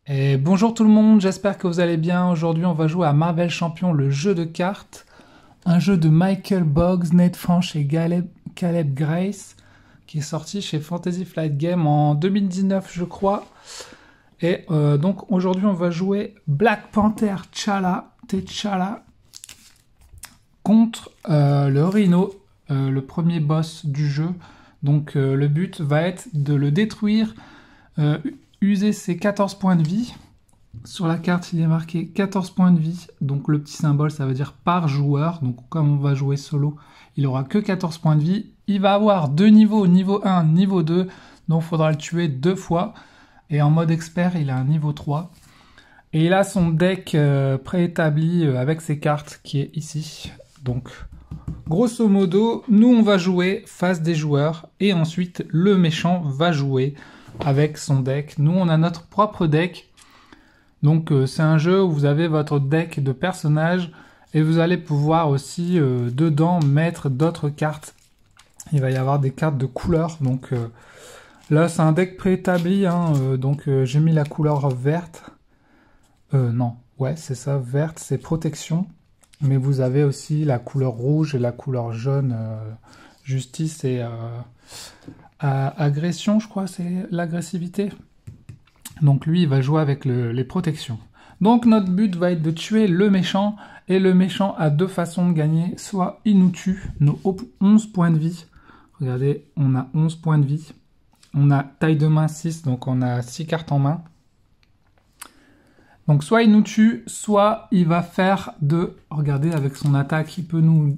Et bonjour tout le monde, j'espère que vous allez bien. Aujourd'hui, on va jouer à Marvel Champion, le jeu de cartes. Un jeu de Michael Boggs, Nate Franch et Caleb Grace, qui est sorti chez Fantasy Flight Games en 2019, je crois. Et donc aujourd'hui, on va jouer Black Panther T'Challa contre le Rhino, le premier boss du jeu. Donc le but va être de le détruire, euh, user ses 14 points de vie. Sur la carte, il est marqué 14 points de vie. Donc le petit symbole, ça veut dire par joueur. Donc comme on va jouer solo, il aura que 14 points de vie. Il va avoir deux niveaux, niveau 1, niveau 2. Donc il faudra le tuer deux fois. Et en mode expert, il a un niveau 3. Et il a son deck préétabli avec ses cartes qui est ici. Donc grosso modo, nous on va jouer face des joueurs. Et ensuite, le méchant va jouer avec son deck. Nous on a notre propre deck. Donc c'est un jeu où vous avez votre deck de personnages et vous allez pouvoir aussi dedans mettre d'autres cartes. Il va y avoir des cartes de couleurs. Donc là c'est un deck préétabli. Donc j'ai mis la couleur verte. Non, ouais c'est ça, verte c'est protection. Mais vous avez aussi la couleur rouge et la couleur jaune, justice et agression, je crois, c'est l'agressivité. Donc lui, il va jouer avec les protections. Donc notre but va être de tuer le méchant, et le méchant a deux façons de gagner. Soit il nous tue, nos 11 points de vie. Regardez, on a 11 points de vie. On a taille de main 6, donc on a 6 cartes en main. Donc soit il nous tue, soit il va faire de... Regardez, avec son attaque, il peut nous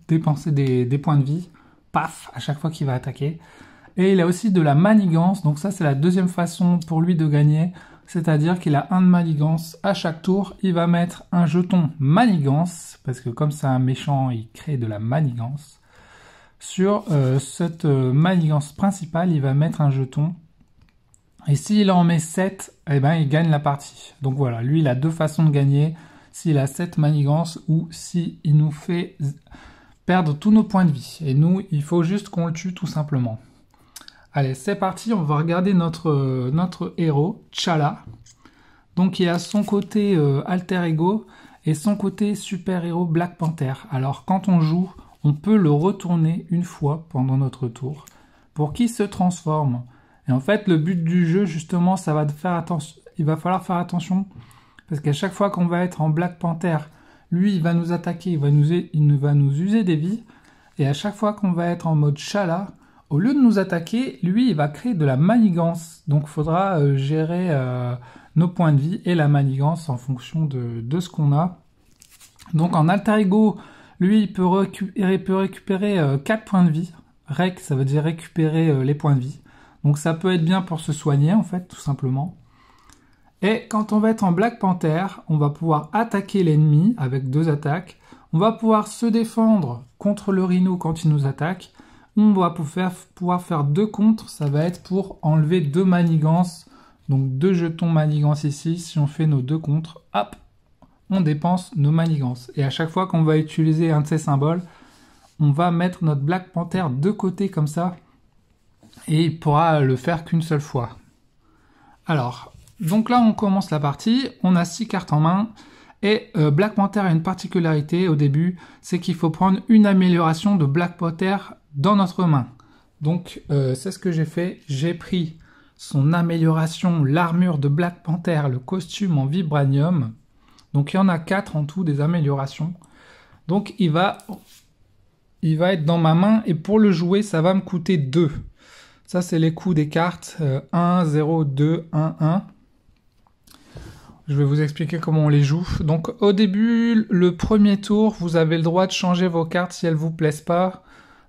dépenser des points de vie. Paf, à chaque fois qu'il va attaquer. Et il a aussi de la manigance, donc ça c'est la deuxième façon pour lui de gagner, c'est-à-dire qu'il a un de manigance à chaque tour, il va mettre un jeton manigance, parce que comme c'est un méchant, il crée de la manigance. Sur cette manigance principale, il va mettre un jeton, et s'il en met 7, eh ben, il gagne la partie. Donc voilà, lui il a deux façons de gagner, s'il a 7 manigances, ou s'il nous fait perdre tous nos points de vie. Et nous, il faut juste qu'on le tue tout simplement. Allez, c'est parti, on va regarder notre héros, T'Challa. Donc il a son côté alter ego et son côté super-héros Black Panther. Alors quand on joue, on peut le retourner une fois pendant notre tour pour qu'il se transforme. Et en fait, le but du jeu, justement, ça va faire attention. Il va falloir faire attention parce qu'à chaque fois qu'on va être en Black Panther, lui, il va nous attaquer, il va nous user des vies. Et à chaque fois qu'on va être en mode T'Challa, au lieu de nous attaquer, lui, il va créer de la manigance. Donc, il faudra gérer nos points de vie et la manigance en fonction de ce qu'on a. Donc, en alter ego, lui, il peut récupérer 4 points de vie. Rec, ça veut dire récupérer les points de vie. Donc, ça peut être bien pour se soigner, en fait, tout simplement. Et quand on va être en Black Panther, on va pouvoir attaquer l'ennemi avec 2 attaques. On va pouvoir se défendre contre le Rhino quand il nous attaque. On va pouvoir faire 2 contres, ça va être pour enlever 2 manigances. Donc 2 jetons manigance ici, si on fait nos 2 contres, hop, on dépense nos manigances. Et à chaque fois qu'on va utiliser un de ces symboles, on va mettre notre Black Panther de côté comme ça, et il pourra le faire qu'une seule fois. Alors, donc là on commence la partie, on a 6 cartes en main, et Black Panther a une particularité au début, c'est qu'il faut prendre une amélioration de Black Panther dans notre main. Donc c'est ce que j'ai fait, j'ai pris son amélioration, l'armure de Black Panther, le costume en vibranium. Donc il y en a 4 en tout des améliorations. Donc il va être dans ma main et pour le jouer ça va me coûter 2. Ça c'est les coûts des cartes, 1, 0, 2, 1, 1. Je vais vous expliquer comment on les joue. Donc au début, le premier tour, vous avez le droit de changer vos cartes si elles vous plaisent pas.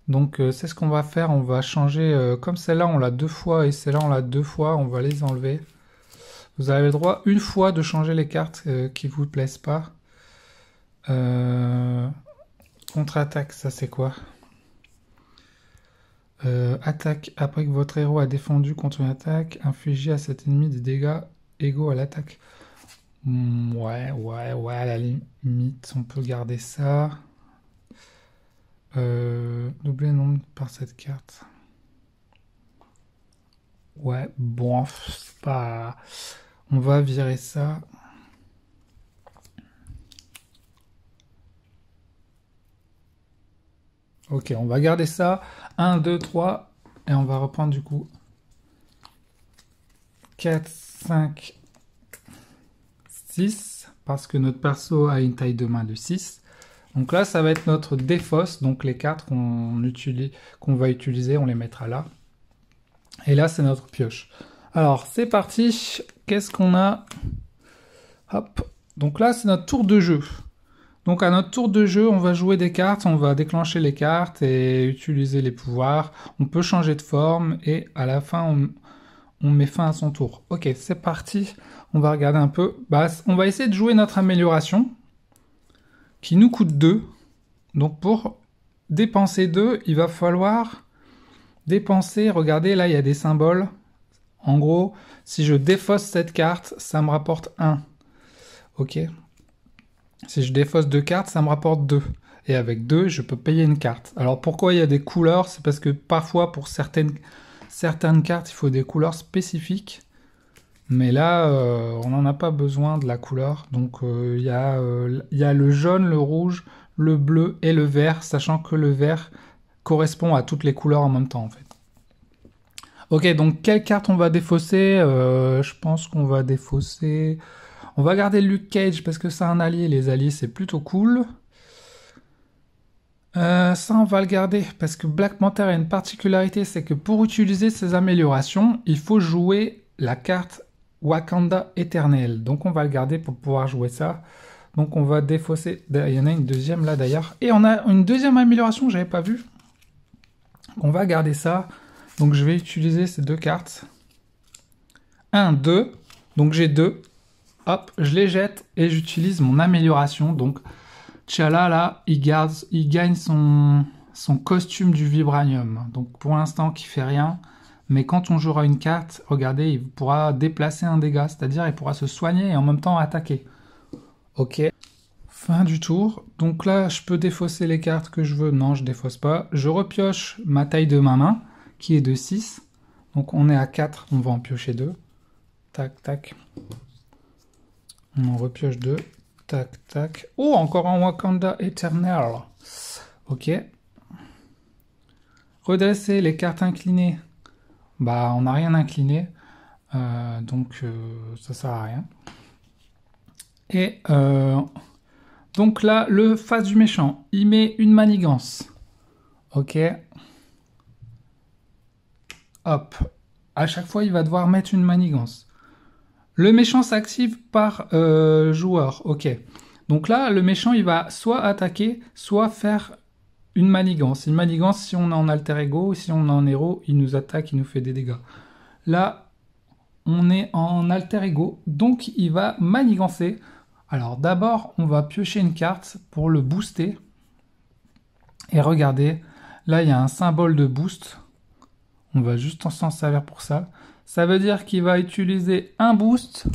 Donc c'est ce qu'on va faire, on va changer, comme celle-là on l'a 2 fois et celle-là on l'a 2 fois, on va les enlever. Vous avez le droit une fois de changer les cartes qui vous plaisent pas. Contre-attaque, ça c'est quoi? Attaque, après que votre héros a défendu contre une attaque, infligez à cet ennemi des dégâts égaux à l'attaque. Ouais, à la limite, on peut garder ça. Doubler le nombre par cette carte. Ouais, bon, c'est pas... On va virer ça. Ok, on va garder ça. 1, 2, 3. Et on va reprendre du coup 4, 5, 6. Parce que notre perso a une taille de main de 6. Donc là, ça va être notre défausse. Donc les cartes qu'on va utiliser, on les mettra là. Et là, c'est notre pioche. Alors, c'est parti. Qu'est-ce qu'on a? Hop. Donc là, c'est notre tour de jeu. Donc à notre tour de jeu, on va jouer des cartes, on va déclencher les cartes et utiliser les pouvoirs. On peut changer de forme et à la fin, on met fin à son tour. Ok, c'est parti. On va regarder un peu. On va essayer de jouer notre amélioration qui nous coûte 2. Donc pour dépenser 2, il va falloir dépenser. Regardez, là, il y a des symboles. En gros, si je défausse cette carte, ça me rapporte 1. Ok. Si je défausse 2 cartes, ça me rapporte 2. Et avec 2, je peux payer une carte. Alors pourquoi il y a des couleurs? C'est parce que parfois, pour certaines cartes, il faut des couleurs spécifiques. Mais là, on n'en a pas besoin de la couleur. Donc il y a le jaune, le rouge, le bleu et le vert, sachant que le vert correspond à toutes les couleurs en même temps, en fait. Ok, donc quelle carte on va défausser? Je pense qu'on va défausser... On va garder Luke Cage parce que c'est un allié. Les alliés, c'est plutôt cool. Ça, on va le garder parce que Black Panther a une particularité, c'est que pour utiliser ses améliorations, il faut jouer la carte Wakanda Éternel. Donc, on va le garder pour pouvoir jouer ça. Donc, on va défausser. Il y en a une deuxième là d'ailleurs. Et on a une deuxième amélioration que j'avais pas vue. On va garder ça. Donc, je vais utiliser ces 2 cartes. 1, 2. Donc, j'ai 2. Hop, je les jette et j'utilise mon amélioration. Donc, T'Challa, là, il gagne son costume du vibranium. Donc, pour l'instant, qui fait rien. Mais quand on jouera une carte, regardez, il pourra déplacer un dégât. C'est-à-dire, il pourra se soigner et en même temps attaquer. Ok. Fin du tour. Donc là, je peux défausser les cartes que je veux. Non, je défausse pas. Je repioche ma taille de ma main, qui est de 6. Donc, on est à 4. On va en piocher 2. Tac, tac. On en repioche 2. Tac, tac. Oh, encore un Wakanda éternel. Ok. Redresser les cartes inclinées. On n'a rien incliné. Donc, ça sert à rien. Et donc là, le face du méchant, il met une manigance. Ok. Hop. À chaque fois, il va devoir mettre une manigance. Le méchant s'active par joueur, ok. Donc là, le méchant, il va soit attaquer, soit faire une manigance. Une manigance, si on est en alter ego, si on est en héros, il nous attaque, il nous fait des dégâts. Là, on est en alter ego, donc il va manigancer. Alors d'abord, on va piocher une carte pour le booster. Et regardez, là, il y a un symbole de boost. On va juste s'en servir pour ça. Ça veut dire qu'il va utiliser un boost.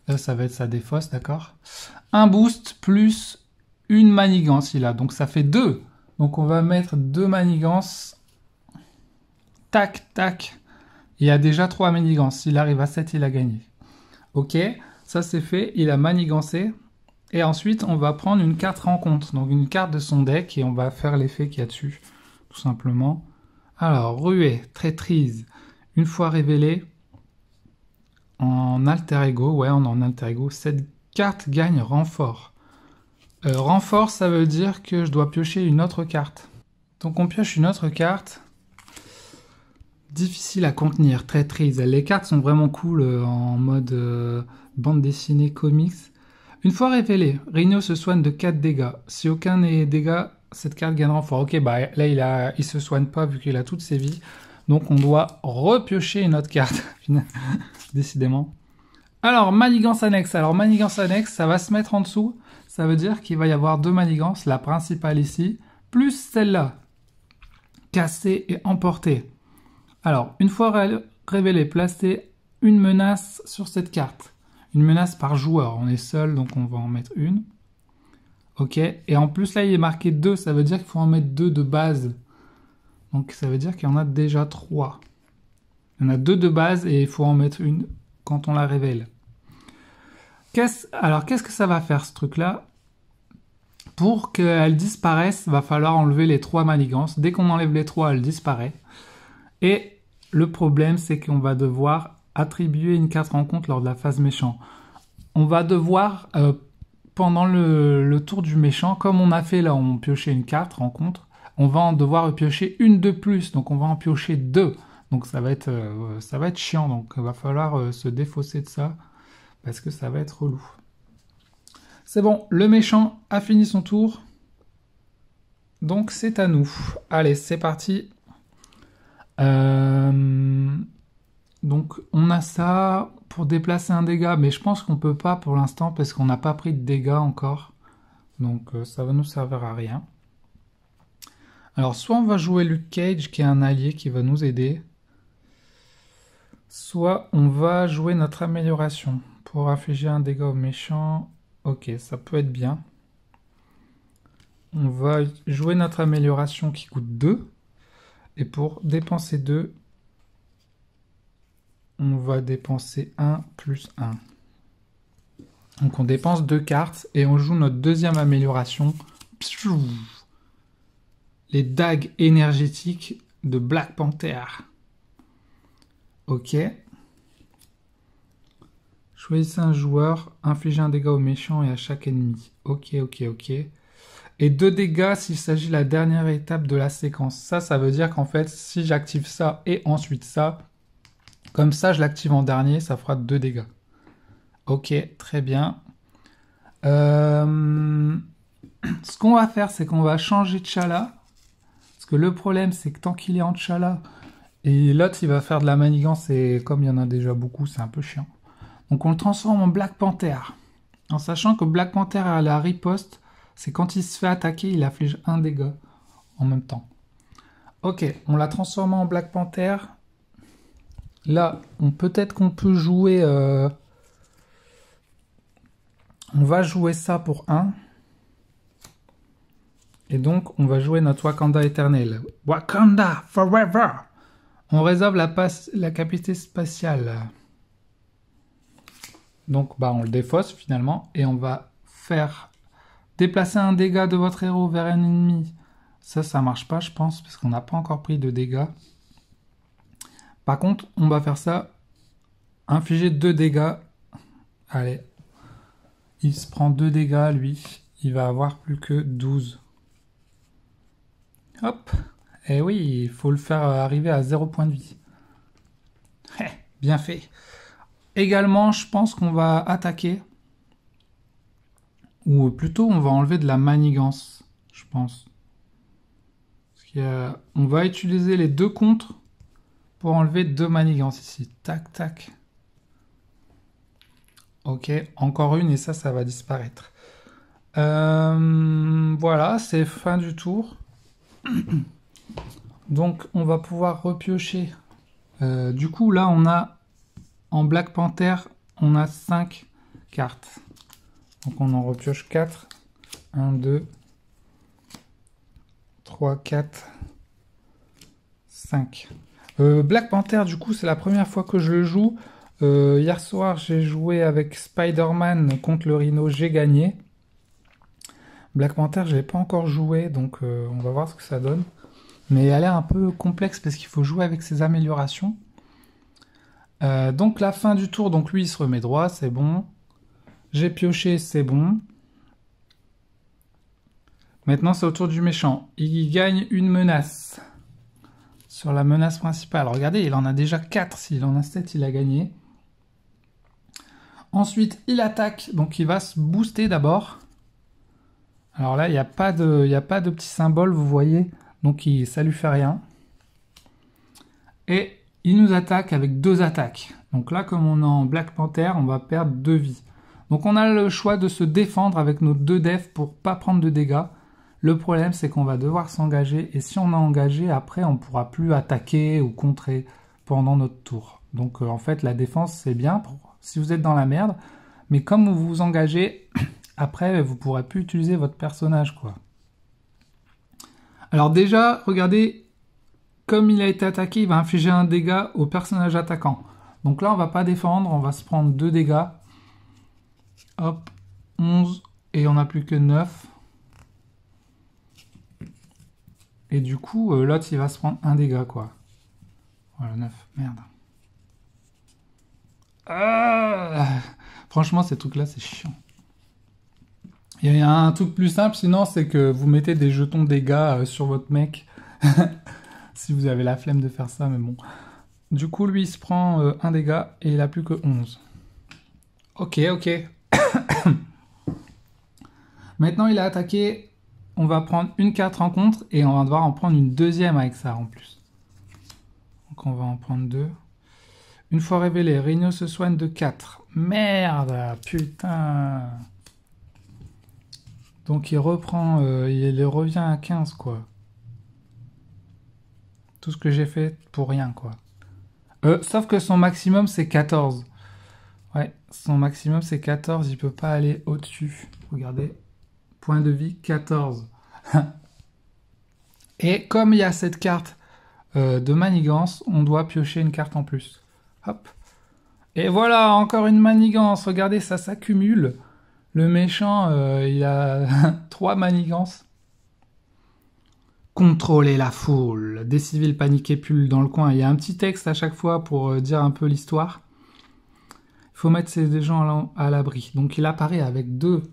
Là, ça va être sa défausse, d'accord? Un boost plus une manigance, il a. Donc, ça fait 2. Donc, on va mettre 2 manigances. Tac, tac. Il y a déjà 3 manigances. S'il arrive à 7, il a gagné. Ok, ça c'est fait. Il a manigancé. Et ensuite, on va prendre une carte rencontre. Donc, une carte de son deck et on va faire l'effet qu'il y a dessus. Tout simplement. Alors, ruée, traîtrise. Une fois révélée, en alter ego, ouais, on est en alter ego, cette carte gagne renfort. Renfort, ça veut dire que je dois piocher une autre carte. Donc on pioche une autre carte. Difficile à contenir, traîtrise. Les cartes sont vraiment cool en mode bande dessinée, comics. Une fois révélée, Rhino se soigne de 4 dégâts. Si aucun n'est dégâts, cette carte gagne renfort. Ok, là il se soigne pas vu qu'il a toutes ses vies. Donc on doit repiocher une autre carte, décidément. Alors, manigance annexe. Alors, manigance annexe, ça va se mettre en dessous. Ça veut dire qu'il va y avoir 2 manigances, la principale ici, plus celle-là. Casser et emporter. Alors, une fois révélé, placez une menace sur cette carte. Une menace par joueur. On est seul, donc on va en mettre une. Ok. Et en plus, là, il est marqué 2. Ça veut dire qu'il faut en mettre 2 de base. Donc ça veut dire qu'il y en a déjà 3. Il y en a 2 de base et il faut en mettre une quand on la révèle. Alors, qu'est-ce que ça va faire, ce truc-là? Pour qu'elle disparaisse, il va falloir enlever les 3 manigances. Dès qu'on enlève les 3, elle disparaît. Et le problème, c'est qu'on va devoir attribuer une carte rencontre lors de la phase méchant. On va devoir, pendant le tour du méchant, comme on a fait là, on piochait une carte rencontre, on va en devoir piocher une de plus. Donc on va en piocher 2. Donc ça va être chiant. Donc il va falloir se défausser de ça parce que ça va être relou. C'est bon, le méchant a fini son tour. Donc c'est à nous. Allez, c'est parti. Donc on a ça pour déplacer un dégât, mais je pense qu'on peut pas pour l'instant parce qu'on n'a pas pris de dégâts encore. Donc ça va nous servir à rien. Alors soit on va jouer Luke Cage qui est un allié qui va nous aider. Soit on va jouer notre amélioration pour infliger un dégât au méchant. Ok, ça peut être bien. On va jouer notre amélioration qui coûte 2. Et pour dépenser 2, on va dépenser 1 plus 1. Donc on dépense 2 cartes et on joue notre deuxième amélioration. Les dagues énergétiques de Black Panther. Ok. Choisissez un joueur, infligez un dégât au méchant et à chaque ennemi. Ok. Et 2 dégâts s'il s'agit de la dernière étape de la séquence. Ça veut dire qu'en fait, si j'active ça et ensuite ça, comme ça je l'active en dernier, ça fera 2 dégâts. Ok, très bien. Ce qu'on va faire, c'est qu'on va changer de T'Challa. Parce que le problème, c'est que tant qu'il est en T'Challa, et l'autre, il va faire de la manigance, et comme il y en a déjà beaucoup, c'est un peu chiant. Donc on le transforme en Black Panther. En sachant que Black Panther a la riposte, c'est quand il se fait attaquer, il afflige 1 dégât en même temps. Ok, on l'a transformé en Black Panther. Là, peut-être qu'on peut jouer... On va jouer ça pour 1. Et donc, on va jouer notre Wakanda éternel. Wakanda forever! On réserve la capacité spatiale. Donc, on le défausse finalement. Et on va faire déplacer un dégât de votre héros vers un ennemi. Ça marche pas, je pense, parce qu'on n'a pas encore pris de dégâts. Par contre, on va faire ça. Infliger 2 dégâts. Allez. Il se prend 2 dégâts, lui. Il va avoir plus que 12. Hop. Et oui, il faut le faire arriver à 0 point de vie. Bien fait. Également, je pense qu'on va attaquer. Ou plutôt, on va enlever de la manigance, je pense. On va utiliser les 2 contres pour enlever 2 manigances ici. Tac, tac. Ok, encore une et ça va disparaître. Voilà, c'est fin du tour. Donc, on va pouvoir repiocher. Du coup, là, on a, en Black Panther, on a 5 cartes. Donc, on en repioche 4. 1, 2, 3, 4, 5. Black Panther, du coup, c'est la première fois que je le joue. Hier soir, j'ai joué avec Spider-Man contre le Rhino, j'ai gagné. Black Panther, je l'ai pas encore joué, donc on va voir ce que ça donne. Mais elle a l'air un peu complexe parce qu'il faut jouer avec ses améliorations. Donc la fin du tour, donc lui il se remet droit, c'est bon. J'ai pioché, c'est bon. Maintenant c'est au tour du méchant. Il gagne une menace. Sur la menace principale. Regardez, il en a déjà 4. S'il en a 7, il a gagné. Ensuite, il attaque. Donc il va se booster d'abord. Alors là, il n'y a pas de petit symbole, vous voyez. Donc ça lui fait rien. Et il nous attaque avec 2 attaques. Donc là, comme on est en Black Panther, on va perdre 2 vies. Donc on a le choix de se défendre avec nos 2 defs pour pas prendre de dégâts. Le problème, c'est qu'on va devoir s'engager. Et si on a engagé, après, on ne pourra plus attaquer ou contrer pendant notre tour. Donc en fait, la défense, c'est bien si vous êtes dans la merde. Mais comme vous vous engagez, après, vous ne pourrez plus utiliser votre personnage, quoi. Alors déjà, regardez, comme il a été attaqué, il va infliger un dégât au personnage attaquant. Donc là, on va pas défendre, on va se prendre 2 dégâts. Hop, 11, et on n'a plus que 9. Et du coup, l'autre, il va se prendre 1 dégât, quoi. Voilà, 9, merde. Ah, franchement, ces trucs-là, c'est chiant. Il y a un truc plus simple, sinon, c'est que vous mettez des jetons dégâts sur votre mec. Si vous avez la flemme de faire ça, mais bon. Du coup, lui, il se prend 1 dégât et il a plus que 11. Ok, ok. Maintenant, il a attaqué. On va prendre une carte rencontre et on va devoir en prendre une deuxième avec ça en plus. Donc, on va en prendre 2. Une fois révélé, Rhino se soigne de 4. Merde, putain. Donc, il reprend, il revient à 15, quoi. Tout ce que j'ai fait pour rien, quoi. Sauf que son maximum, c'est 14. Ouais, son maximum, c'est 14. Il peut pas aller au-dessus. Regardez. Point de vie, 14. Et comme il y a cette carte de manigance, on doit piocher une carte en plus. Hop. Et voilà, encore une manigance. Regardez, ça s'accumule. Le méchant, il a 3 manigances. Contrôler la foule. Des civils paniqués pullulent dans le coin. Il y a un petit texte à chaque fois pour dire un peu l'histoire. Il faut mettre ces gens à l'abri. Donc il apparaît avec 2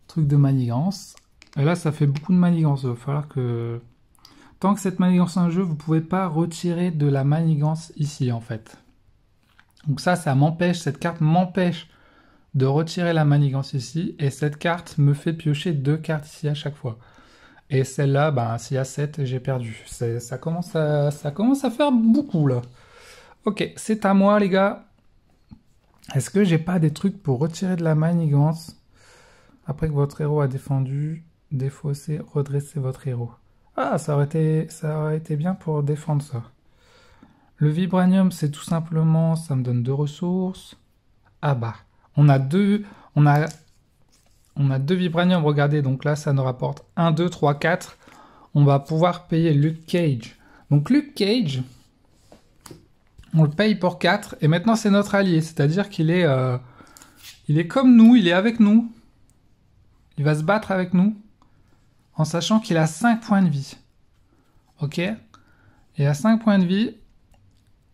trucs de manigance. Et là, ça fait beaucoup de manigance. Il va falloir que... Tant que cette manigance est en jeu, vous ne pouvez pas retirer de la manigance ici, en fait. Donc ça m'empêche, cette carte m'empêche de retirer la manigance ici. Et cette carte me fait piocher 2 cartes ici à chaque fois. Et celle-là, ben, s'il y a 7, j'ai perdu. Ça commence à faire beaucoup, là. Ok, c'est à moi, les gars. Est-ce que j'ai pas des trucs pour retirer de la manigance après que votre héros a défendu, défausser, redresser votre héros? Ah, ça aurait été bien pour défendre ça. Le vibranium, c'est tout simplement, ça me donne 2 ressources. Ah bah, on a deux vibranium, regardez, donc là, ça nous rapporte 1, 2, 3, 4. On va pouvoir payer Luke Cage. Donc Luke Cage, on le paye pour 4, et maintenant c'est notre allié, c'est-à-dire qu'il est, il est comme nous, il est avec nous. Il va se battre avec nous, en sachant qu'il a 5 points de vie. Ok? Et à 5 points de vie,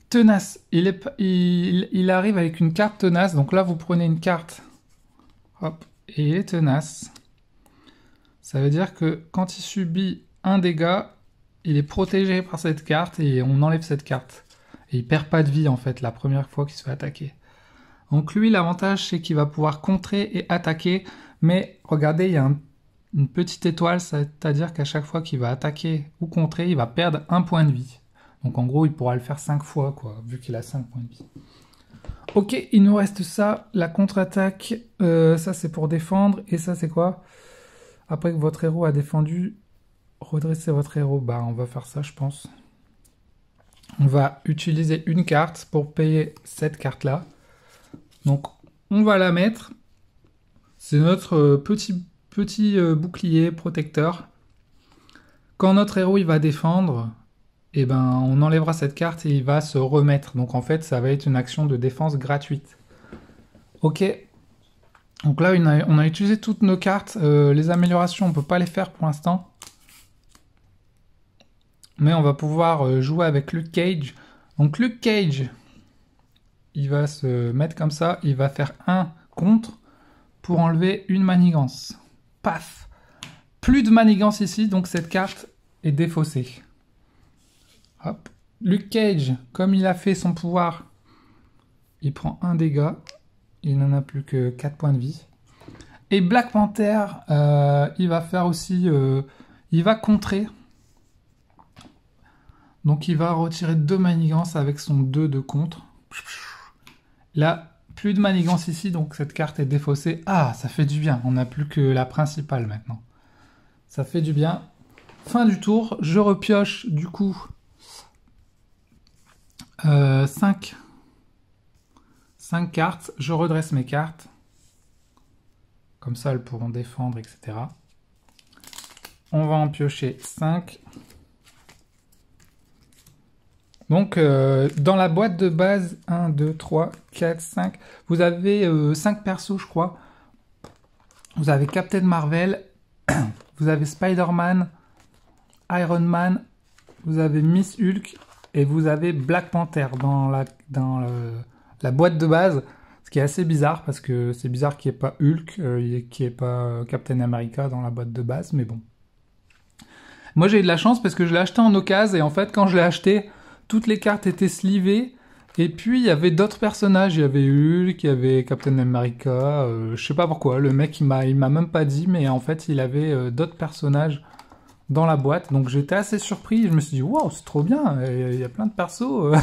tenace. Il arrive avec une carte tenace, donc là vous prenez une carte. Hop. Et il est tenace. Ça veut dire que quand il subit un dégât, il est protégé par cette carte et on enlève cette carte. Et il perd pas de vie en fait la première fois qu'il se fait attaquer. Donc lui, l'avantage c'est qu'il va pouvoir contrer et attaquer. Mais regardez, il y a une petite étoile, c'est-à-dire qu'à chaque fois qu'il va attaquer ou contrer, il va perdre 1 point de vie. Donc en gros, il pourra le faire 5 fois, quoi, vu qu'il a 5 points de vie. Ok, il nous reste ça, la contre-attaque, ça c'est pour défendre, et ça c'est quoi? Après que votre héros a défendu, redressez votre héros, bah on va faire ça je pense. On va utiliser une carte pour payer cette carte-là. Donc on va la mettre, c'est notre petit bouclier protecteur. Quand notre héros il va défendre, et ben on enlèvera cette carte et il va se remettre. Donc en fait, ça va être une action de défense gratuite. Ok. Donc là, on a utilisé toutes nos cartes. Les améliorations, on ne peut pas les faire pour l'instant. Mais on va pouvoir jouer avec Luke Cage. Donc Luke Cage, il va se mettre comme ça. Il va faire un contre pour enlever une manigance. Paf! Plus de manigance ici, donc cette carte est défaussée. Hop. Luke Cage, comme il a fait son pouvoir, il prend 1 dégât. Il n'en a plus que 4 points de vie. Et Black Panther, il va faire aussi... il va contrer. Donc il va retirer 2 manigances avec son 2 de contre. Là, plus de manigances ici, donc cette carte est défaussée. Ah, ça fait du bien. On n'a plus que la principale maintenant. Ça fait du bien. Fin du tour. Je repioche du coup 5 cartes. Je redresse mes cartes. Comme ça, elles pourront défendre, etc. On va en piocher 5. Donc, dans la boîte de base, 1, 2, 3, 4, 5, vous avez 5 persos, je crois. Vous avez Captain Marvel, vous avez Spider-Man, Iron Man, vous avez Miss Hulk et vous avez Black Panther dans la boîte de base. Ce qui est assez bizarre parce que c'est bizarre qu'il n'y ait pas Hulk, qu'il n'y ait pas Captain America dans la boîte de base, mais bon. Moi j'ai eu de la chance parce que je l'ai acheté en occasion et en fait quand je l'ai acheté, toutes les cartes étaient slivées. Et puis il y avait d'autres personnages, il y avait Hulk, il y avait Captain America, je sais pas pourquoi, le mec il m'a même pas dit, mais en fait il avait d'autres personnages dans la boîte, donc j'étais assez surpris, je me suis dit waouh c'est trop bien, il y a plein de persos,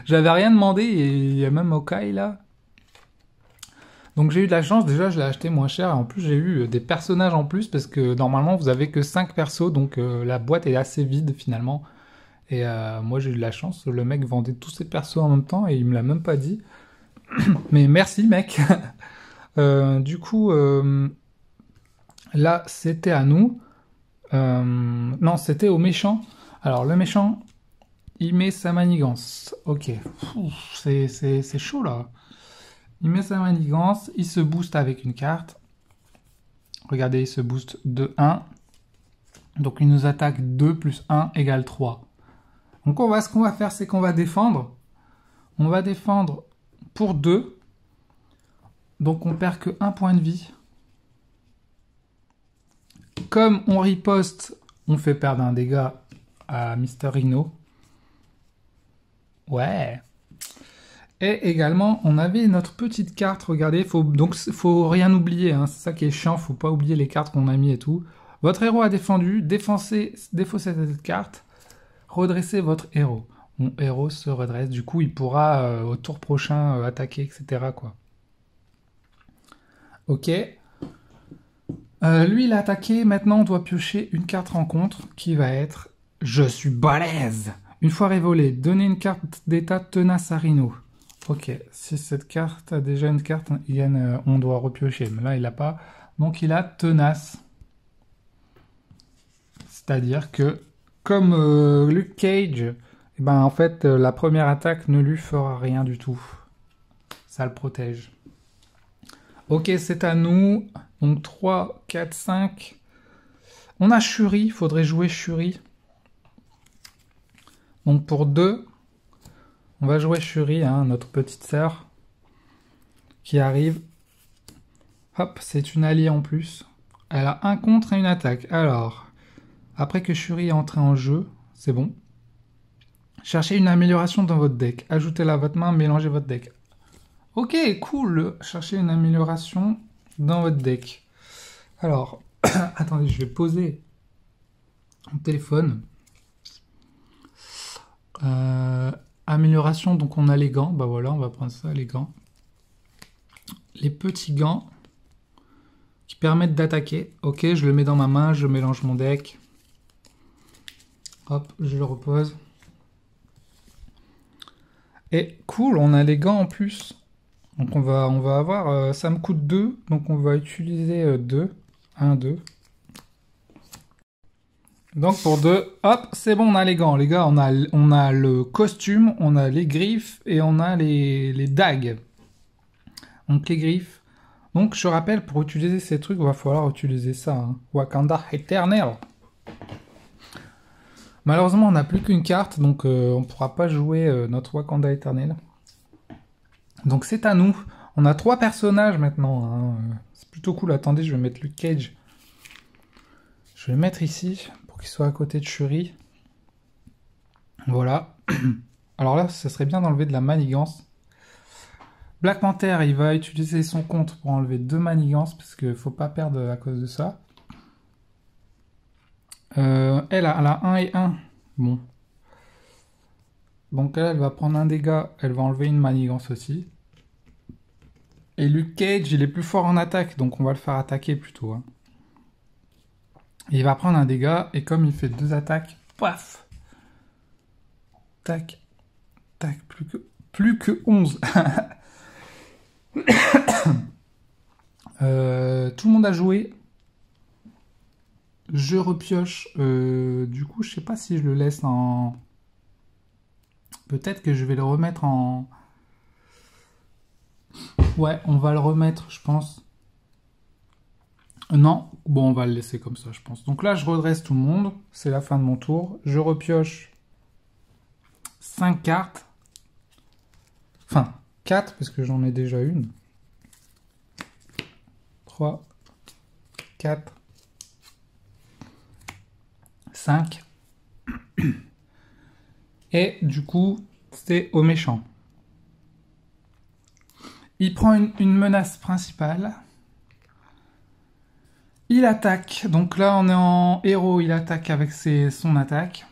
j'avais rien demandé et il y a même Hawkeye là. Donc j'ai eu de la chance, déjà je l'ai acheté moins cher, et en plus j'ai eu des personnages en plus, parce que normalement vous avez que 5 persos, donc la boîte est assez vide finalement. Et moi j'ai eu de la chance, le mec vendait tous ses persos en même temps et il me l'a même pas dit. Mais merci mec. Du coup, là c'était à nous. Non, c'était au méchant. Alors le méchant, il met sa manigance. Ok, c'est chaud là. Il met sa manigance, il se booste avec une carte. Regardez, il se booste de 1. Donc il nous attaque 2 plus 1 égale 3. Donc ce qu'on va faire, c'est qu'on va défendre. On va défendre pour 2. Donc on perd que 1 point de vie. Comme on riposte, on fait perdre un dégât à Mr. Rhino. Ouais. Et également, on avait notre petite carte, regardez, donc faut rien oublier, hein, c'est ça qui est chiant, faut pas oublier les cartes qu'on a mis et tout. Votre héros a défendu, défaussez cette carte, redressez votre héros. Mon héros se redresse, du coup il pourra au tour prochain attaquer, etc. quoi. Ok. Lui il a attaqué, maintenant on doit piocher une carte rencontre qui va être « Je suis balèze ». Une fois révolé, donnez une carte d'état tenace à Rhino. Ok, si cette carte a déjà une carte, on doit repiocher, mais là il n'a pas. Donc il a tenace. C'est-à-dire que, comme Luke Cage, eh ben, en fait la première attaque ne lui fera rien du tout. Ça le protège. Ok, c'est à nous. Donc 3, 4, 5. On a Shuri, il faudrait jouer Shuri. Donc pour 2, on va jouer Shuri, hein, notre petite sœur, qui arrive. Hop, c'est une alliée en plus. Elle a un contre et une attaque. Alors, après que Shuri est entrée en jeu, c'est bon. Cherchez une amélioration dans votre deck. Ajoutez-la à votre main, mélangez votre deck. Ok, cool. Cherchez une amélioration dans votre deck. Alors, attendez, je vais poser mon téléphone. Amélioration, donc on a les gants. Bah voilà, on va prendre ça, les gants. Les petits gants qui permettent d'attaquer. Ok, je le mets dans ma main, je mélange mon deck. Hop, je le repose. Et cool, on a les gants en plus. Donc on va avoir, ça me coûte 2, donc on va utiliser 2. 1, 2. Donc pour 2, hop, c'est bon, on a les gants. Les gars, on a le costume, on a les griffes et on a les dagues. Donc les griffes. Donc je rappelle, pour utiliser ces trucs, il va falloir utiliser ça. Hein. Wakanda Eternal. Malheureusement, on n'a plus qu'une carte, donc on ne pourra pas jouer notre Wakanda Eternal. Donc c'est à nous. On a 3 personnages maintenant. Hein. C'est plutôt cool. Attendez, je vais mettre Luke Cage. Je vais le mettre ici pour qu'il soit à côté de Shuri. Voilà. Alors là, ça serait bien d'enlever de la manigance. Black Panther, il va utiliser son compte pour enlever 2 manigances parce qu'il ne faut pas perdre à cause de ça. Elle a 1 et 1. Bon. Donc elle va prendre un dégât. Elle va enlever une manigance aussi. Et Luke Cage, il est plus fort en attaque. Donc on va le faire attaquer plutôt. Hein. Il va prendre un dégât. Et comme il fait 2 attaques, paf. Tac. Tac. Plus que 11. Tout le monde a joué. Je repioche. Du coup, je sais pas si je le laisse en... Peut-être que je vais le remettre en... Ouais, on va le remettre, je pense. Non, bon, on va le laisser comme ça, je pense. Donc là, je redresse tout le monde. C'est la fin de mon tour. Je repioche 5 cartes. Enfin, 4, parce que j'en ai déjà une. 3, 4, 5. Et du coup, c'est au méchant. Il prend une menace principale. Il attaque. Donc là, on est en héros. Il attaque avec son attaque.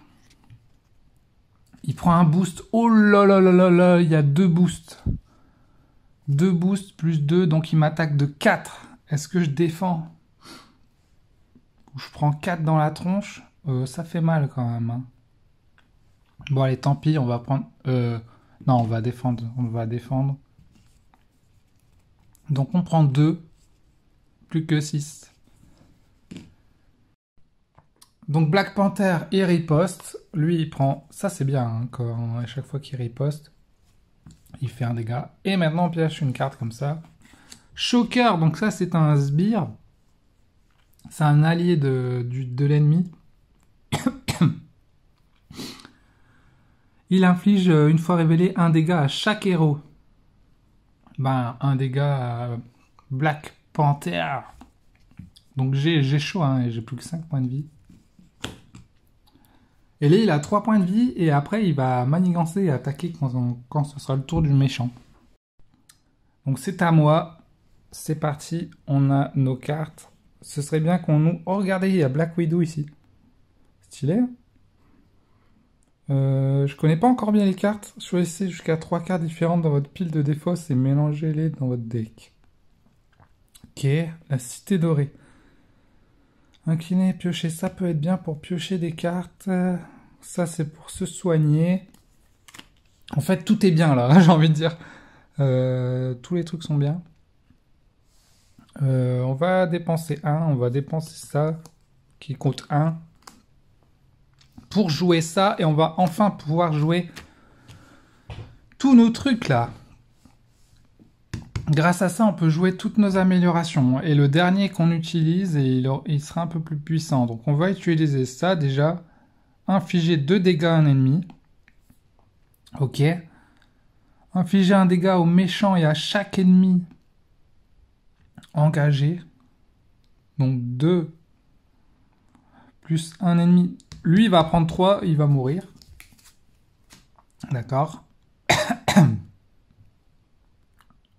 Il prend un boost. Oh là là là là là, il y a 2 boosts. 2 boosts plus 2, donc il m'attaque de 4. Est-ce que je défends? Ou je prends 4 dans la tronche? Ça fait mal quand même. Hein. Bon allez, tant pis, on va prendre... non, on va défendre. On va défendre. Donc on prend 2. Plus que 6. Donc Black Panther, il riposte. Lui, il prend... Ça, c'est bien, hein, quand à chaque fois qu'il riposte, il fait un dégât. Et maintenant, on pioche une carte comme ça. Shocker, donc ça, c'est un sbire. C'est un allié de l'ennemi. Il inflige, une fois révélé, un dégât à chaque héros. Ben, un dégât à Black Panther. Donc j'ai chaud, hein, et j'ai plus que 5 points de vie. Et là, il a 3 points de vie, et après, il va manigancer et attaquer quand ce sera le tour du méchant. Donc c'est à moi. C'est parti, on a nos cartes. Ce serait bien qu'on nous... Oh, regardez, il y a Black Widow ici. Stylé. Je connais pas encore bien les cartes. Choisissez jusqu'à 3 cartes différentes dans votre pile de défausse et mélangez-les dans votre deck. Ok, la cité dorée. Incliner et piocher, ça peut être bien pour piocher des cartes. Ça, c'est pour se soigner. En fait, tout est bien là, j'ai envie de dire. Tous les trucs sont bien. On va dépenser 1. On va dépenser ça, qui coûte 1. Pour jouer ça, et on va enfin pouvoir jouer tous nos trucs là. Grâce à ça, on peut jouer toutes nos améliorations. Et le dernier qu'on utilise, il sera un peu plus puissant. Donc on va utiliser ça déjà. Infliger 2 dégâts à un ennemi. Ok. Infliger un dégât au méchant et à chaque ennemi engagé. Donc 2 plus un ennemi. Lui, il va prendre 3, il va mourir. D'accord.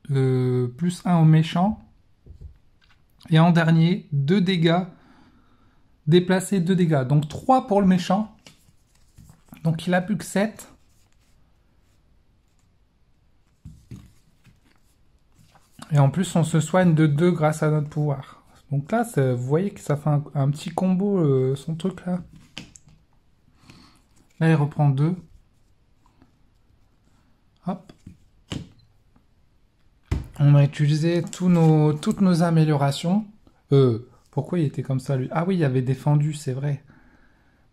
Plus 1 au méchant. Et en dernier, 2 dégâts. Déplacer 2 dégâts. Donc 3 pour le méchant. Donc il a plus que 7. Et en plus, on se soigne de 2 grâce à notre pouvoir. Donc là, vous voyez que ça fait un petit combo, son truc là. Là, il reprend 2. Hop. On a utilisé toutes nos améliorations. Pourquoi il était comme ça, lui? Ah oui, il avait défendu, c'est vrai.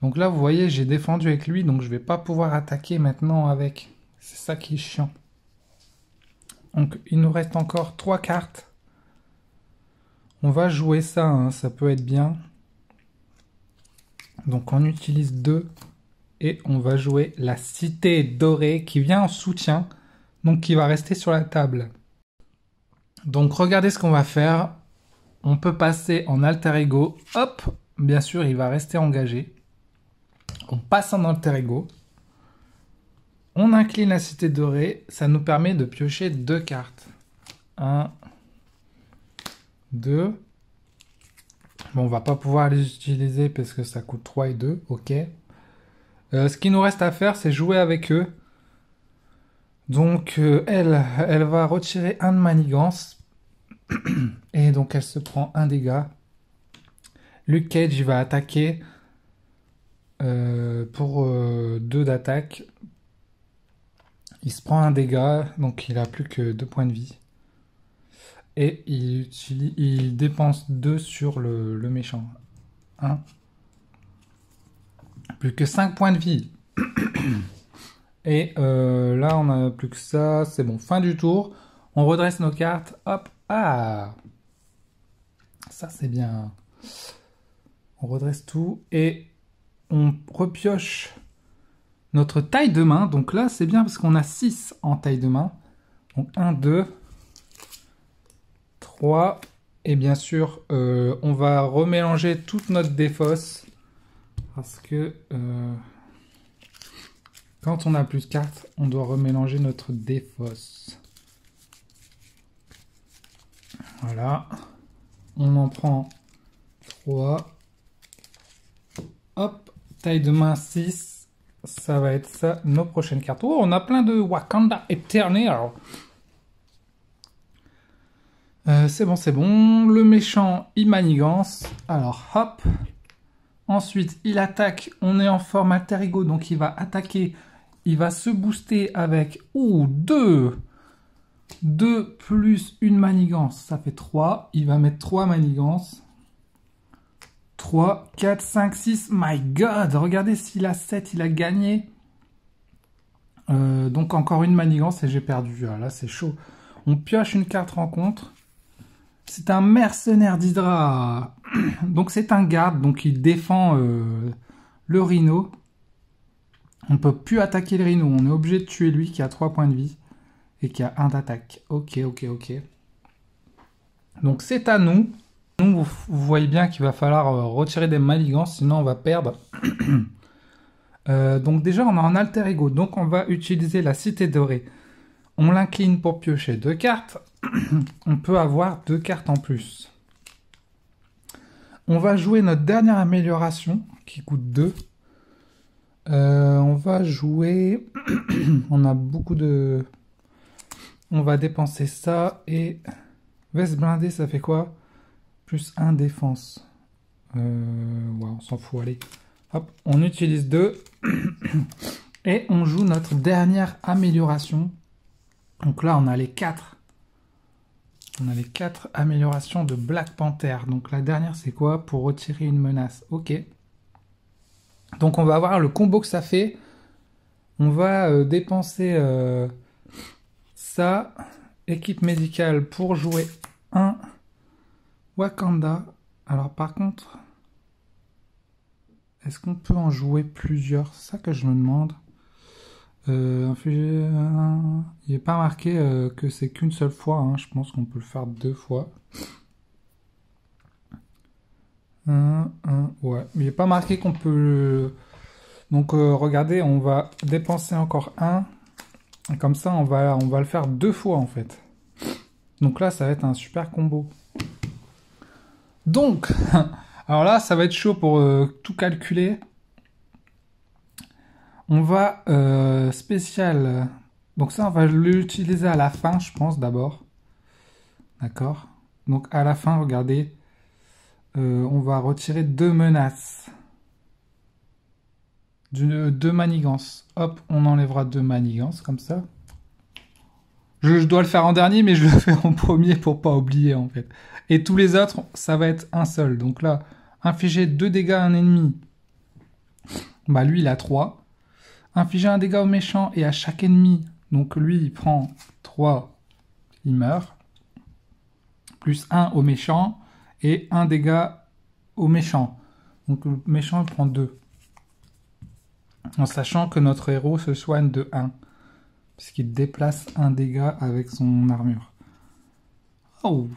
Donc là, vous voyez, j'ai défendu avec lui, donc je vais pas pouvoir attaquer maintenant avec. C'est ça qui est chiant. Donc, il nous reste encore 3 cartes. On va jouer ça, hein, ça peut être bien. Donc, on utilise 2. Et on va jouer la cité dorée qui vient en soutien. Donc, qui va rester sur la table. Donc, regardez ce qu'on va faire. On peut passer en alter ego. Hop, bien sûr, il va rester engagé. On passe en alter ego. On incline la cité dorée. Ça nous permet de piocher 2 cartes. 1, 2. Bon, on va pas pouvoir les utiliser parce que ça coûte 3 et 2. Ok. Ce qu'il nous reste à faire, c'est jouer avec eux. Donc, elle va retirer un de manigance. Et donc, elle se prend un dégât. Luke Cage, il va attaquer pour 2 d'attaque. Il se prend un dégât, donc il a plus que 2 points de vie. Et il dépense 2 sur le méchant. 1. Plus que 5 points de vie. Et là, on n'a plus que ça. C'est bon, fin du tour. On redresse nos cartes. Hop. Ah! Ça, c'est bien. On redresse tout. Et on repioche notre taille de main. Donc là, c'est bien parce qu'on a 6 en taille de main. Donc 1, 2, 3. Et bien sûr, on va remélanger toute notre défausse. Parce que quand on a plus de cartes, on doit remélanger notre défausse. Voilà. On en prend 3. Hop, taille de main 6. Ça va être ça, nos prochaines cartes. Oh, on a plein de Wakanda Eternal. C'est bon, c'est bon. Le méchant, il manigance. Alors, hop. Ensuite, il attaque. On est en forme alter ego, donc il va attaquer. Il va se booster avec 2. 2 plus une manigance, ça fait 3. Il va mettre 3 manigances. 3, 4, 5, 6. My God! Regardez s'il a 7, il a gagné. Donc encore une manigance et j'ai perdu. Ah, là, c'est chaud. On pioche une carte rencontre. C'est un mercenaire d'Hydra. Donc c'est un garde, donc il défend le rhino. On ne peut plus attaquer le rhino. On est obligé de tuer lui qui a 3 points de vie. Et qui a 1 d'attaque. Ok. Donc c'est à nous. Nous, vous voyez bien qu'il va falloir retirer des manigances, sinon on va perdre. Donc déjà, on est en alter ego. Donc on va utiliser la cité dorée. On l'incline pour piocher 2 cartes. On peut avoir 2 cartes en plus. On va jouer notre dernière amélioration, qui coûte 2. On va jouer... on a beaucoup de... On va dépenser ça et veste blindée, ça fait quoi? Plus 1 défense. Ouais, on s'en fout, allez. Hop, on utilise 2 et on joue notre dernière amélioration. Donc là, on a les 4. On a les 4 améliorations de Black Panther. Donc la dernière, c'est quoi? Pour retirer une menace. Ok. Donc on va voir le combo que ça fait. On va dépenser... ça, équipe médicale pour jouer un Wakanda. Alors par contre, est-ce qu'on peut en jouer plusieurs? C'est ça que je me demande. Il n'est pas marqué que c'est qu'une seule fois. Hein. Je pense qu'on peut le faire 2 fois. Ouais, mais il n'est pas marqué qu'on peut... Donc regardez, on va dépenser encore 1. Comme ça, on va le faire 2 fois, en fait. Donc là, ça va être un super combo. Donc, alors là, ça va être chaud pour tout calculer. On va spécial. Donc ça, on va l'utiliser à la fin, je pense, d'abord. D'accord. Donc à la fin, regardez. On va retirer 2 menaces. 2 manigances. Hop, on enlèvera 2 manigances, comme ça. Je dois le faire en dernier, mais je le fais en premier pour pas oublier, en fait. Et tous les autres, ça va être un seul. Donc là, infliger 2 dégâts à un ennemi. Bah lui, il a 3. Infliger un dégât au méchant et à chaque ennemi. Donc lui, il prend 3, il meurt. Plus 1 au méchant et 1 dégât au méchant. Donc le méchant, il prend 2. En sachant que notre héros se soigne de 1. Puisqu'il déplace 1 dégât avec son armure. Oh,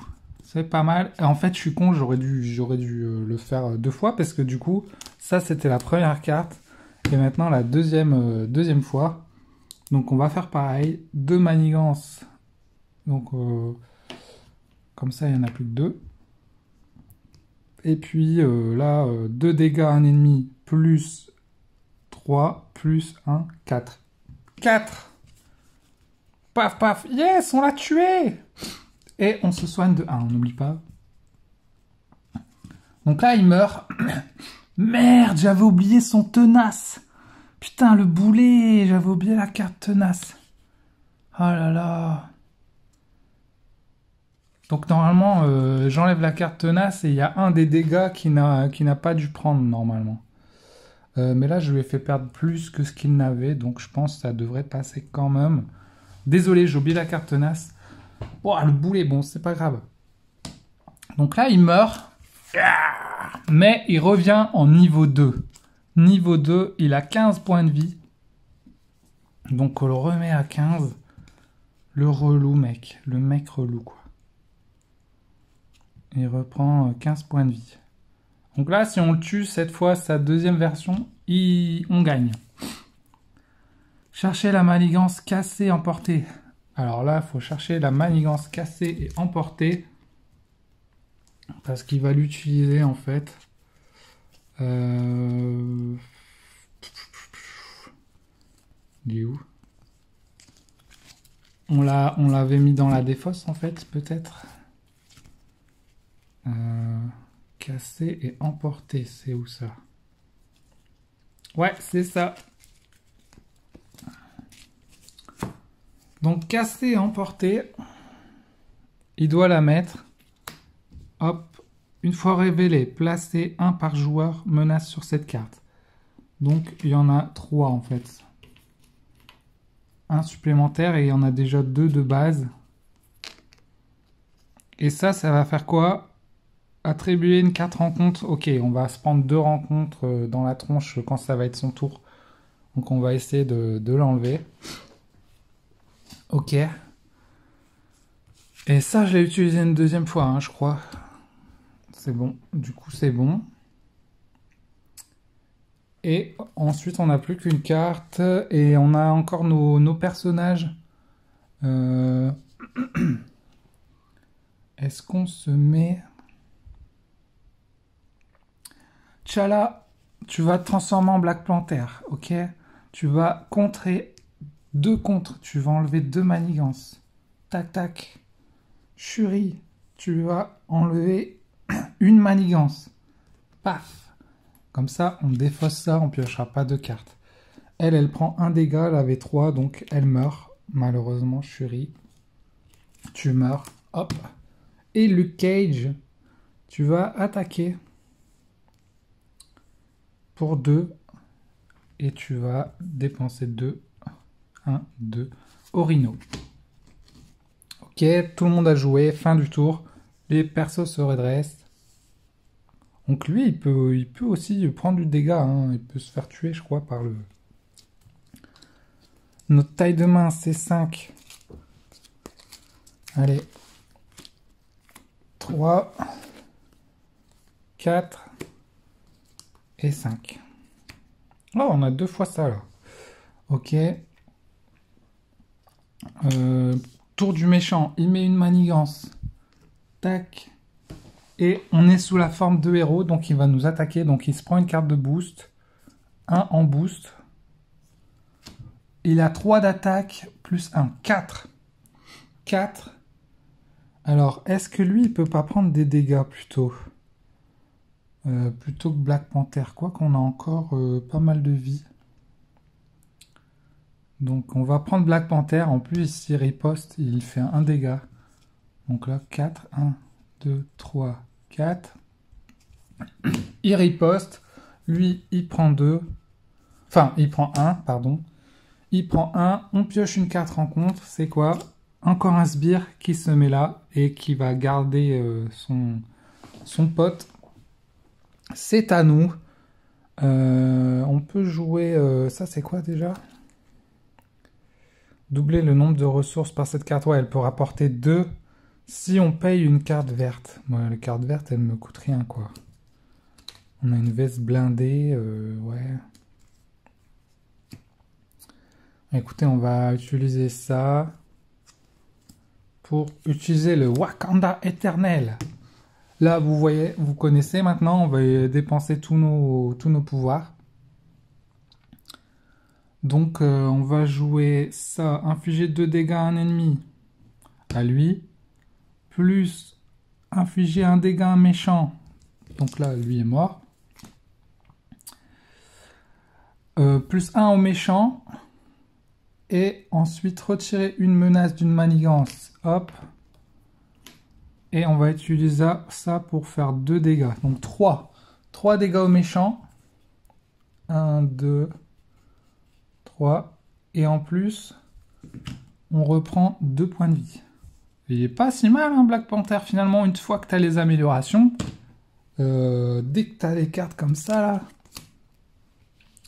c'est pas mal. Et en fait, je suis con, j'aurais dû le faire 2 fois. Parce que du coup, ça c'était la première carte. Et maintenant la deuxième fois. Donc on va faire pareil. 2 manigances. Donc comme ça, il n'y en a plus que 2. Et puis là, 2 dégâts à un ennemi plus 3 plus 1, 4. 4! Paf, paf! Yes, on l'a tué! Et on se soigne de 1, on n'oublie pas. Donc là, il meurt. Merde, j'avais oublié son tenace. Putain, le boulet, j'avais oublié la carte tenace. Oh là là. Donc normalement, j'enlève la carte tenace et il y a un des dégâts qui n'a pas dû prendre normalement. Mais là, je lui ai fait perdre plus que ce qu'il n'avait, donc je pense que ça devrait passer quand même. Désolé, j'ai oublié la carte tenace. Oh, le boulet, bon, c'est pas grave. Donc là, il meurt. Mais il revient en niveau 2. Niveau 2, il a 15 points de vie. Donc on le remet à 15. Le relou, mec. Le mec relou, quoi. Il reprend 15 points de vie. Donc là, si on le tue, cette fois, sa deuxième version, on gagne. Chercher la manigance cassée, emportée. Alors là, il faut chercher la manigance cassée et emportée. Parce qu'il va l'utiliser, en fait. Il est où? On l'avait mis dans la défausse, en fait, peut-être. Casser et emporter, c'est où ça? Ouais, c'est ça. Donc, casser et emporter, il doit la mettre. Hop. Une fois révélé, placer 1 par joueur menace sur cette carte. Donc, il y en a 3 en fait. Un supplémentaire et il y en a déjà 2 de base. Et ça va faire quoi? Attribuer une carte rencontre. Ok, on va se prendre 2 rencontres dans la tronche quand ça va être son tour. Donc on va essayer de l'enlever. Ok. Et ça, je l'ai utilisé une deuxième fois, hein, je crois. C'est bon. Du coup, c'est bon. Et ensuite, on n'a plus qu'une carte. Et on a encore nos personnages. Est-ce qu'on se met... T'Challa, tu vas te transformer en Black Panther, ok? Tu vas contrer 2 contres, tu vas enlever 2 manigances. Tac, tac. Shuri, tu vas enlever une manigance. Paf. Comme ça, on défausse ça, on piochera pas de cartes. Elle prend 1 dégât, elle avait 3, donc elle meurt. Malheureusement, Shuri, tu meurs. Hop. Et Luke Cage, tu vas attaquer pour 2 et tu vas dépenser 2. 1, 2 au rhino. Ok, tout le monde a joué, fin du tour. Les persos se redressent. Donc lui, il peut aussi prendre du dégât. Hein. Il peut se faire tuer, je crois, par le... Notre taille de main, c'est 5. Allez. 3, 4 et 5. Oh, on a 2 fois ça, là. Ok. Tour du méchant. Il met une manigance. Tac. Et on est sous la forme de héros, donc il va nous attaquer. Donc il se prend une carte de boost. 1 en boost. Il a 3 d'attaque, plus 1. 4. 4. Alors, est-ce que lui, il peut pas prendre des dégâts plutôt plutôt que Black Panther, quoi qu'on a encore pas mal de vie. Donc on va prendre Black Panther. En plus, s'il riposte, il fait 1 dégât. Donc là, 4. 1, 2, 3, 4. Il riposte. Lui, il prend 2. Enfin, il prend 1, pardon. Il prend 1. On pioche une carte rencontre. C'est quoi? Encore un sbire qui se met là et qui va garder son pote. C'est à nous. On peut jouer... ça, c'est quoi déjà? Doubler le nombre de ressources par cette carte. Ouais, elle peut rapporter 2 si on paye une carte verte. Ouais, la carte verte, elle me coûte rien, quoi. On a une veste blindée. Ouais. Écoutez, on va utiliser ça pour utiliser le Wakanda éternel. Là, vous voyez, vous connaissez maintenant, on va dépenser tous nos pouvoirs. Donc, on va jouer ça, infliger 2 dégâts à un ennemi, à lui, plus infliger 1 dégât à un méchant. Donc là, lui est mort. Plus 1 au méchant. Et ensuite, retirer une menace d'une manigance. Hop. Et on va utiliser ça pour faire 2 dégâts. Donc 3. 3 dégâts au méchant. 1, 2, 3. Et en plus, on reprend 2 points de vie. Il est pas si mal, hein, Black Panther, finalement, une fois que tu as les améliorations. Dès que tu as les cartes comme ça, là,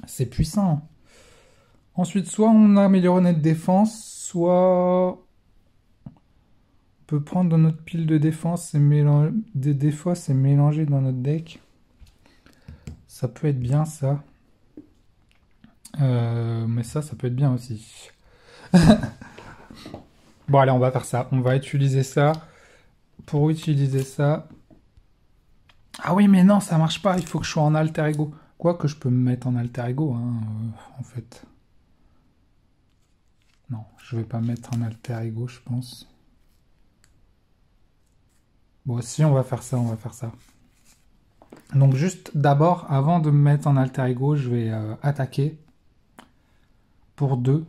c'est puissant. Ensuite, soit on améliore notre défense, soit on peut prendre dans notre pile de défense et des fois c'est mélangé dans notre deck. Ça peut être bien ça. Mais ça peut être bien aussi. Bon allez, on va faire ça. On va utiliser ça. Pour utiliser ça... Ah oui, mais non, ça marche pas. Il faut que je sois en alter ego. Quoique je peux me mettre en alter ego, hein, en fait. Non, je vais pas me mettre en alter ego, je pense. Bon, si on va faire ça, on va faire ça. Donc juste d'abord, avant de me mettre en alter ego, je vais attaquer pour 2.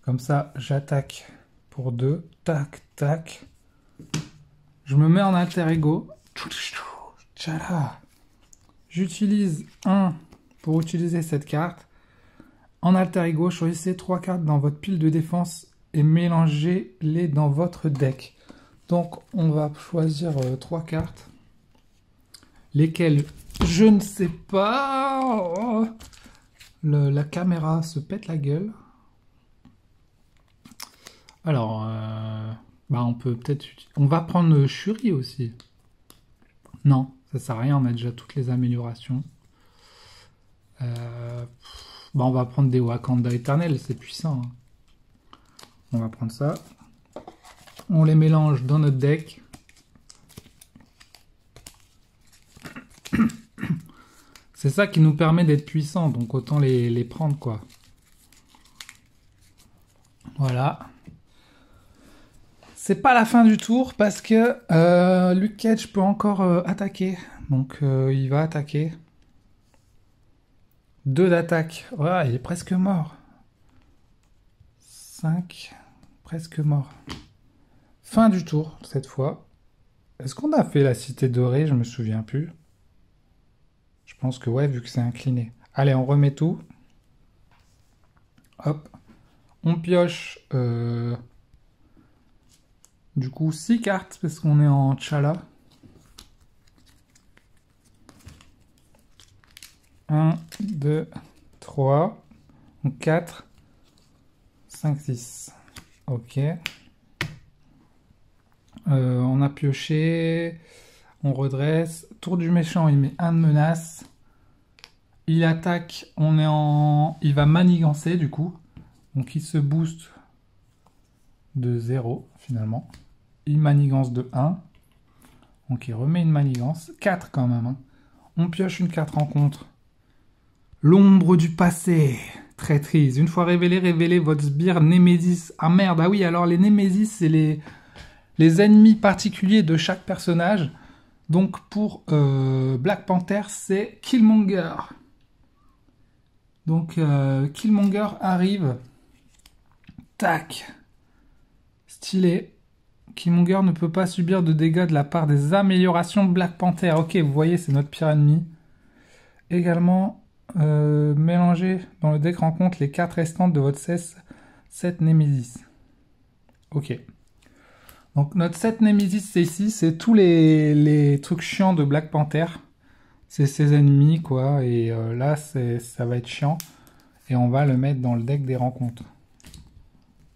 Comme ça, j'attaque pour 2. Tac, tac. Je me mets en alter ego. Tchala. J'utilise 1 pour utiliser cette carte. En alter ego, choisissez 3 cartes dans votre pile de défense et mélangez-les dans votre deck. Donc, on va choisir 3 cartes. Lesquelles, je ne sais pas. Oh, la caméra se pète la gueule. Alors, on peut peut-être... On va prendre Shuri aussi. Non, ça sert à rien, on a déjà toutes les améliorations. On va prendre des Wakanda éternels, c'est puissant. Hein. On va prendre ça. On les mélange dans notre deck. C'est ça qui nous permet d'être puissants, donc autant les prendre, quoi. Voilà. C'est pas la fin du tour parce que Luke Cage peut encore attaquer. Donc il va attaquer. 2 d'attaque. Ouais, il est presque mort. 5. Presque mort. Fin du tour, cette fois. Est-ce qu'on a fait la cité dorée? Je me souviens plus. Je pense que ouais, vu que c'est incliné. Allez, on remet tout. Hop. On pioche... Du coup, 6 cartes, parce qu'on est en T'Challa. 1, 2, 3, 4, 5, 6. Ok. On a pioché. On redresse. Tour du méchant, il met 1 de menace. Il attaque, il va manigancer du coup. Donc il se booste de 0 finalement. Il manigance de 1. Donc il remet une manigance. 4 quand même. Hein. On pioche une carte rencontre. L'ombre du passé. Traîtrise. Une fois révélé, révélez votre sbire Némésis. Ah merde, ah oui, alors les Némésis, c'est les ennemis particuliers de chaque personnage. Donc pour Black Panther, c'est Killmonger. Donc Killmonger arrive. Tac. Stylé. Killmonger ne peut pas subir de dégâts de la part des améliorations Black Panther. Ok, vous voyez, c'est notre pire ennemi. Également, mélangez dans le deck rencontre les cartes restantes de votre set Nemesis. Ok. Donc notre set Nemesis, c'est ici. C'est tous les trucs chiants de Black Panther. C'est ses ennemis, quoi. Et là, ça va être chiant. Et on va le mettre dans le deck des rencontres.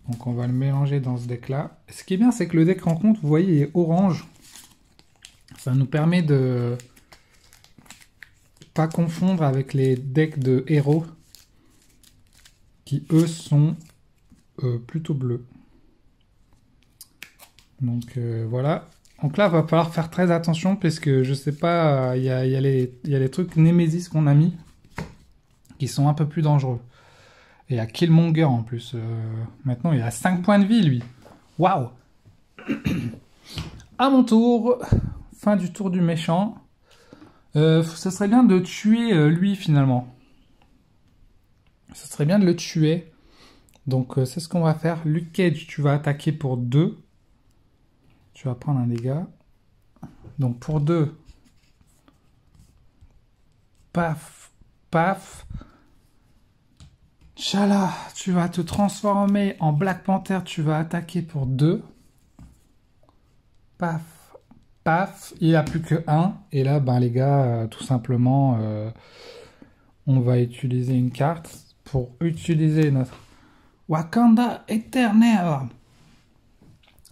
Donc on va le mélanger dans ce deck-là. Ce qui est bien, c'est que le deck rencontre, vous voyez, il est orange. Ça nous permet de pas confondre avec les decks de héros qui, eux, sont plutôt bleus. Donc voilà. Donc là, il va falloir faire très attention parce que je sais pas, il y a les trucs Némésis qu'on a mis qui sont un peu plus dangereux. Et il y a Killmonger en plus. Maintenant, il a 5 points de vie, lui. Waouh! À mon tour. Fin du tour du méchant. Ça serait bien de tuer lui, finalement. Ça serait bien de le tuer. Donc, c'est ce qu'on va faire. Luke Cage, tu vas attaquer pour 2. Tu vas prendre un dégât. Donc, pour 2. Paf. paf. T'Challa, tu vas te transformer en Black Panther, tu vas attaquer pour 2. Paf, paf, il n'y a plus que 1. Et là, ben les gars, tout simplement, on va utiliser une carte pour utiliser notre Wakanda éternel.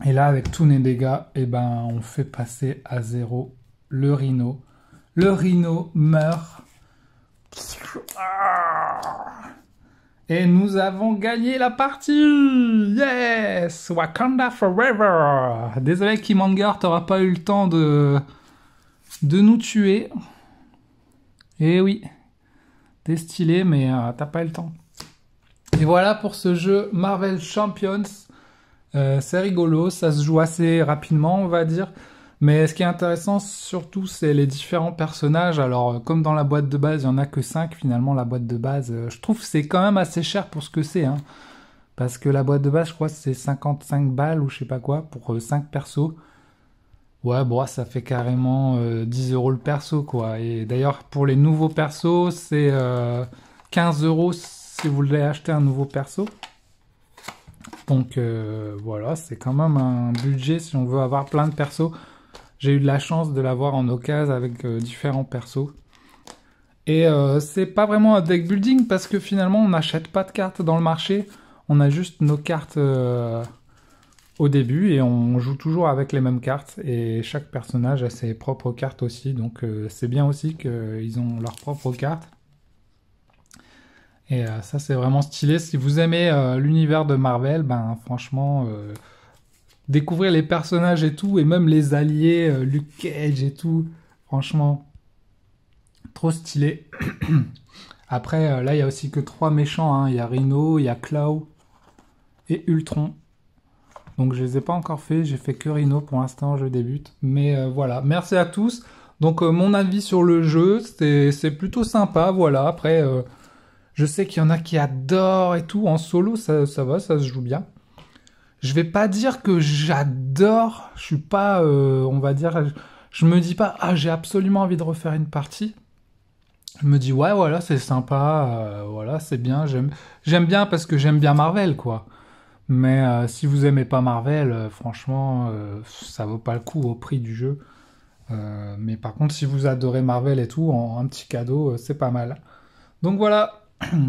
Et là, avec tous les dégâts, et ben, on fait passer à 0 le rhino. Le rhino meurt. Et nous avons gagné la partie. Yes, Wakanda forever. Désolé, Killmonger, t'auras pas eu le temps de nous tuer. Eh oui, t'es stylé, mais t'as pas eu le temps. Et voilà pour ce jeu Marvel Champions. C'est rigolo, ça se joue assez rapidement, on va dire. Mais ce qui est intéressant surtout, c'est les différents personnages. Alors, comme dans la boîte de base, il n'y en a que 5 finalement, la boîte de base. Je trouve que c'est quand même assez cher pour ce que c'est. Hein. Parce que la boîte de base, je crois que c'est 55 balles ou je sais pas quoi pour 5 persos. Ouais, bon, ça fait carrément 10 € le perso, quoi. Et d'ailleurs, pour les nouveaux persos, c'est 15 € si vous voulez acheter un nouveau perso. Donc voilà, c'est quand même un budget si on veut avoir plein de persos. J'ai eu de la chance de l'avoir en occasion avec différents persos. Et c'est pas vraiment un deck building parce que finalement on n'achète pas de cartes dans le marché. On a juste nos cartes au début et on joue toujours avec les mêmes cartes. Et chaque personnage a ses propres cartes aussi. Donc c'est bien aussi qu'ils ont leurs propres cartes. Et ça c'est vraiment stylé. Si vous aimez l'univers de Marvel, ben franchement, découvrir les personnages et tout, et même les alliés, Luke Cage et tout, franchement, trop stylé. Après, là il y a aussi que 3 méchants, hein. Il y a Rhino, il y a Klaw et Ultron. Donc je les ai pas encore fait, j'ai fait que Rhino pour l'instant, je débute. Mais voilà, merci à tous. Donc mon avis sur le jeu, c'est plutôt sympa, voilà. Après... je sais qu'il y en a qui adorent et tout. En solo, ça va, ça se joue bien. Je vais pas dire que j'adore. Je suis pas, on va dire, je me dis pas, ah, j'ai absolument envie de refaire une partie. Je me dis, ouais, voilà, c'est sympa, voilà, c'est bien. J'aime bien parce que j'aime bien Marvel, quoi. Mais si vous aimez pas Marvel, franchement, ça vaut pas le coup au prix du jeu. Mais par contre, si vous adorez Marvel et tout, un petit cadeau, c'est pas mal. Donc voilà.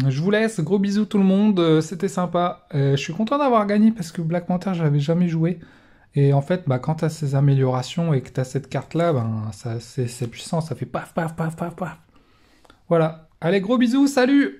Je vous laisse, gros bisous tout le monde, c'était sympa. Je suis content d'avoir gagné parce que Black Panther, je l'avais jamais joué. Et en fait, bah, quand tu as ces améliorations et que tu as cette carte-là, ben, c'est puissant, ça fait paf, paf, paf, paf, paf. Voilà. Allez, gros bisous, salut!